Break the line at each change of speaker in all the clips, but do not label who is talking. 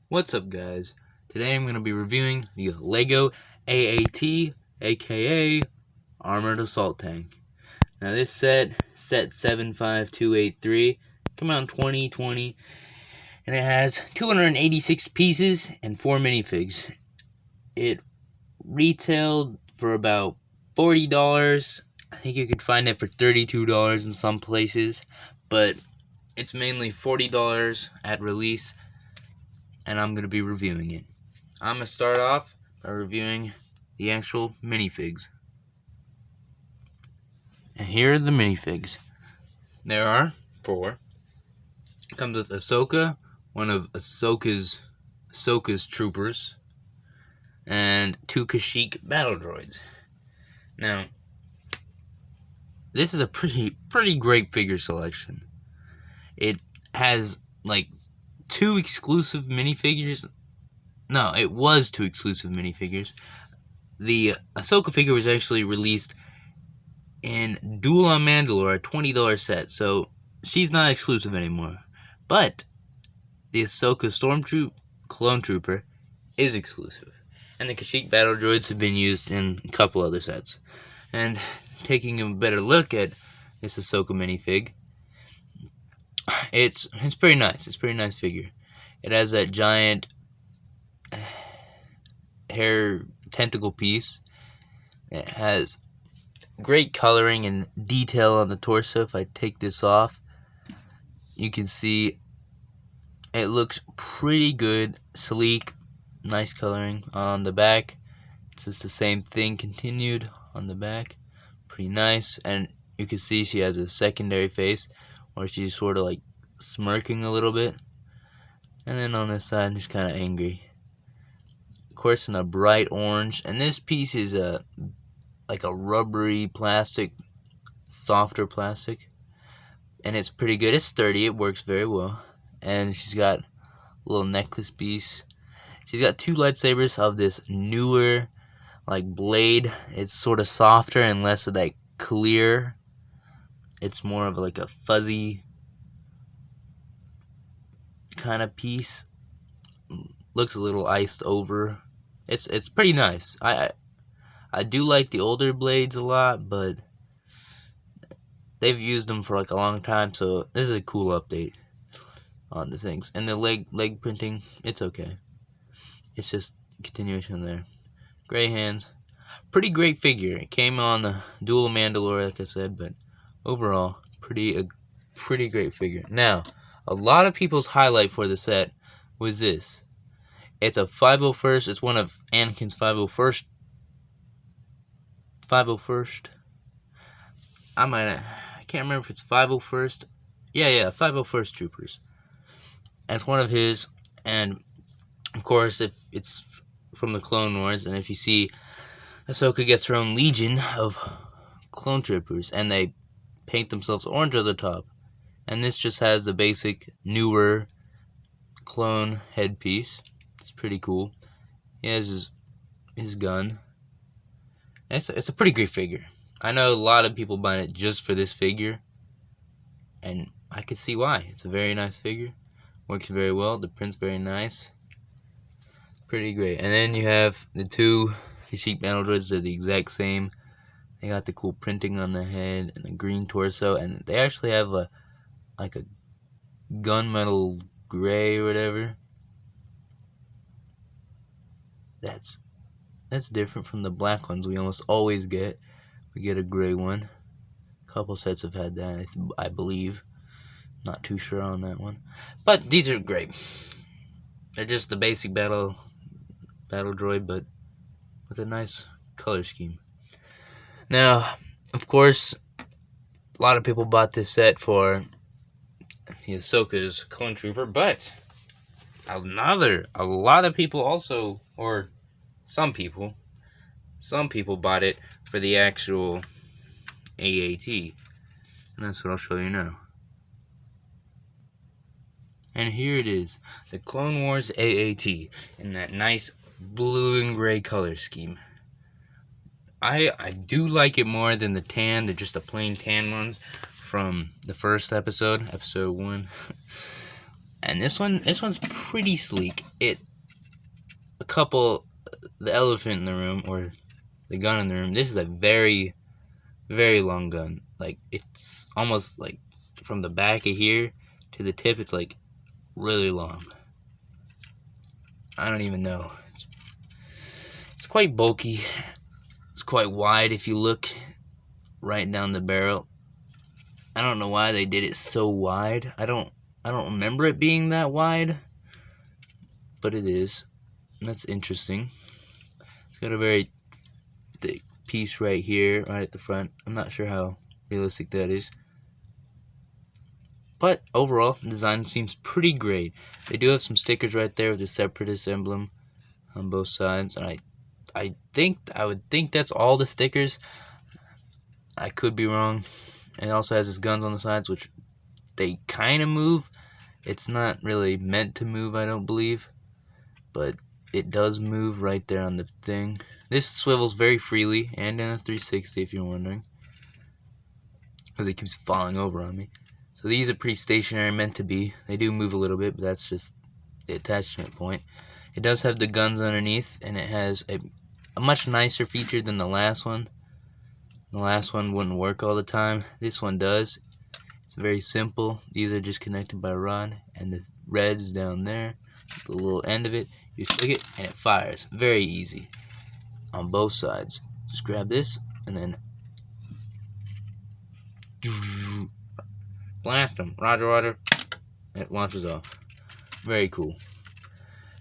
What's up, guys? Today I'm going to be reviewing the Lego AAT, aka Armored Assault Tank. Now this set 75283, came out in 2020, and it has 286 pieces and 4 minifigs. It retailed for about $40. I think you could find it for $32 in some places, but it's mainly $40 at release, and I'm going to be reviewing it. I'm going to start off by reviewing the actual minifigs. And here are the minifigs. There are 4. It comes with Ahsoka, one of Ahsoka's troopers, and 2 Kashyyyk battle droids. Now, this is a pretty great figure selection. It has like 2 exclusive minifigures. No, it was 2 exclusive minifigures. The Ahsoka figure was actually released in Duel on Mandalore, a $20 set, so she's not exclusive anymore. But the Ahsoka Clone Trooper is exclusive. And the Kashyyyk battle droids have been used in a couple other sets. And taking a better look at this Ahsoka minifig, it's pretty nice. It's a pretty nice figure. It has that giant hair tentacle piece. It has great coloring and detail on the torso. If I take this off, you can see it looks pretty good, sleek, nice coloring. On the back, it's just the same thing continued on the back. Pretty nice. And you can see she has a secondary face where she's sort of like smirking a little bit. And then on this side, she's kind of angry. Of course, in a bright orange. And this piece is like a rubbery plastic, softer plastic. And it's pretty good. It's sturdy. It works very well. And she's got a little necklace piece. She's got 2 lightsabers of this newer, like, blade. It's sort of softer and less of that clear. It's more of like a fuzzy kind of piece. Looks a little iced over. It's pretty nice. I do like the older blades a lot, but they've used them for like a long time, so this is a cool update on the things. And the leg printing, it's okay. It's just a continuation there. Gray hands. Pretty great figure. It came on the Duel of Mandalore, like I said, but overall, pretty great figure. Now, a lot of people's highlight for the set was this. It's a 501st. It's one of Anakin's 501st. I can't remember if it's 501st. Yeah, 501st Troopers. And it's one of his. And of course, if it's from the Clone Wars, and if you see, Ahsoka gets her own legion of clone troopers, and they paint themselves orange at the top. And this just has the basic, newer clone headpiece. It's pretty cool. He has his gun. It's a pretty great figure. I know a lot of people buying it just for this figure, and I can see why. It's a very nice figure. Works very well. The print's very nice. Pretty great. And then you have the 2 Kashyyyk battle droids. They're the exact same. They got the cool printing on the head and the green torso, and they actually have a gunmetal gray or whatever. That's different from the black ones we almost always get. We get a gray one. A couple sets have had that, I believe. Not too sure on that one. But these are great. They're just the basic battle droid, but with a nice color scheme. Now, of course, a lot of people bought this set for the Ahsoka's clone trooper, but a lot of people also, or some people bought it for the actual AAT, and that's what I'll show you now. And here it is, the Clone Wars AAT, in that nice blue and gray color scheme. I do like it more than the tan. They're just the plain tan ones from the first episode 1. And this one's pretty sleek. The elephant in the room, or the gun in the room, this is a very, very long gun. Like, it's almost like from the back of here to the tip, it's like really long. I don't even know. It's quite bulky. It's quite wide if you look right down the barrel. I don't know why they did it so wide. I don't remember it being that wide, but it is. And that's interesting. It's got a very thick piece right here, right at the front. I'm not sure how realistic that is. But overall, the design seems pretty great. They do have some stickers right there with the Separatist emblem on both sides, and I would think that's all the stickers. I could be wrong. It also has its guns on the sides, which they kind of move. It's not really meant to move, I don't believe, but it does move right there on the thing. This swivels very freely, and in a 360 if you're wondering, because it keeps falling over on me. So these are pretty stationary, meant to be. They do move a little bit, but that's just the attachment point. It does have the guns underneath, and it has a much nicer feature than the last one. The last one wouldn't work all the time. This one does. It's very simple. These are just connected by a rod, and the red's down there, the little end of it. You flick it, and it fires. Very easy on both sides. Just grab this, and then blast them. Roger, roger. It launches off. Very cool.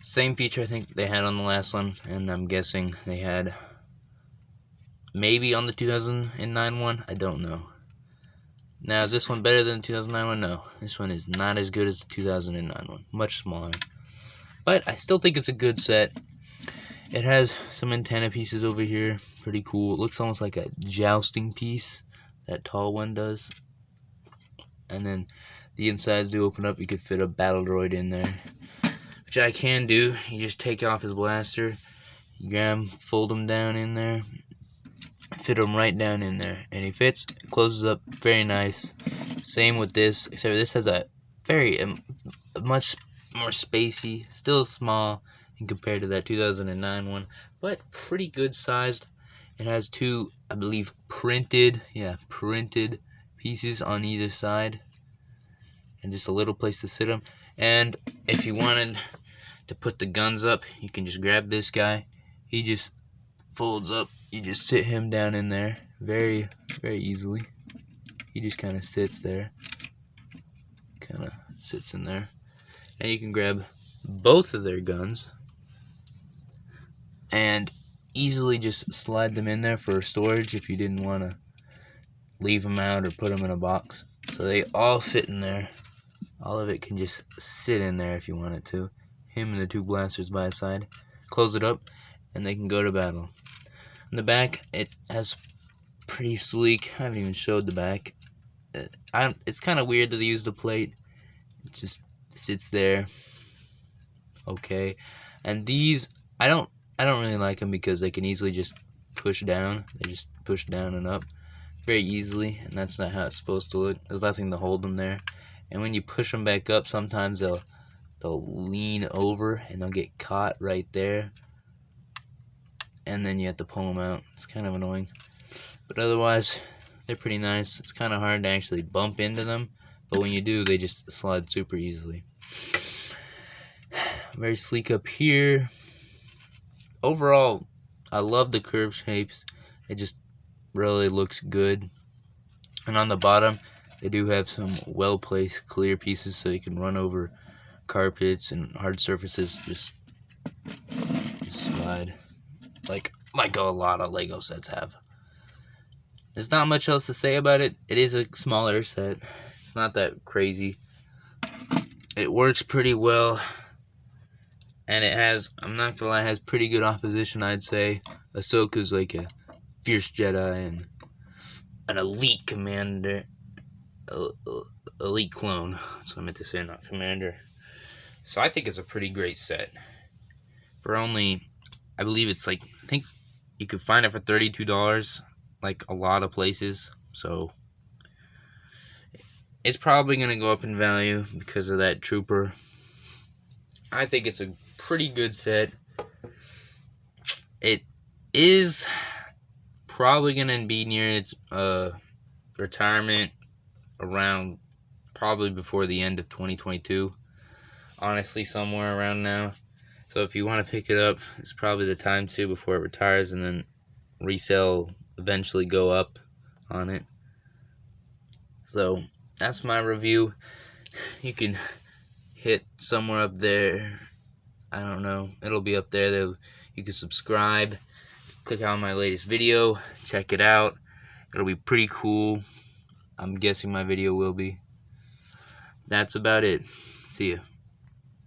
Same feature I think they had on the last one, and I'm guessing they had maybe on the 2009 one. I don't know. Now, is this one better than the 2009 one? No. This one is not as good as the 2009 one. Much smaller. But I still think it's a good set. It has some antenna pieces over here. Pretty cool. It looks almost like a jousting piece. That tall one does. And then the insides do open up. You could fit a battle droid in there, which I can do. You just take off his blaster, you grab him, fold him down in there, fit him right down in there, and he fits, closes up, very nice. Same with this, except this has a much more spacey, still small in compared to that 2009 one, but pretty good sized. It has two, I believe, printed pieces on either side, and just a little place to sit them. And if you wanted to put the guns up, you can just grab this guy. He just folds up. You just sit him down in there very, very easily. He just kind of sits there. Kind of sits in there. And you can grab both of their guns and easily just slide them in there for storage if you didn't want to leave them out or put them in a box. So they all fit in there. All of it can just sit in there if you want it to. Him and the two blasters by his side. Close it up, and they can go to battle. On the back, it has pretty sleek. I haven't even showed the back. It's kind of weird that they use the plate. It just sits there. Okay. And these, I don't really like them because they can easily just push down. They just push down and up very easily, and that's not how it's supposed to look. There's nothing to hold them there. And when you push them back up, sometimes they'll lean over and they'll get caught right there, and then you have to pull them out. It's kind of annoying, but otherwise they're pretty nice. It's kind of hard to actually bump into them, but when you do, they just slide super easily. Very sleek up here. Overall, I love the curved shapes. It just really looks good. And on the bottom, they do have some well-placed clear pieces so you can run over carpets and hard surfaces. Just slide like a lot of Lego sets have. There's not much else to say about it. It is a smaller set. It's not that crazy. It works pretty well. And it has, I'm not gonna lie, it has pretty good opposition, I'd say. Ahsoka's like a fierce Jedi and an elite commander. Elite clone. That's what I meant to say, not commander. So I think it's a pretty great set. For only, I believe it's like, I think you could find it for $32, like a lot of places. So it's probably going to go up in value because of that trooper. I think it's a pretty good set. It is probably gonna be near its retirement around probably before the end of 2022. Honestly, somewhere around now. So if you want to pick it up, it's probably the time to before it retires, and then resale eventually go up on it. So that's my review. You can hit somewhere up there. I don't know. It'll be up there. You can subscribe. Click on my latest video. Check it out. It'll be pretty cool. I'm guessing my video will be. That's about it. See ya.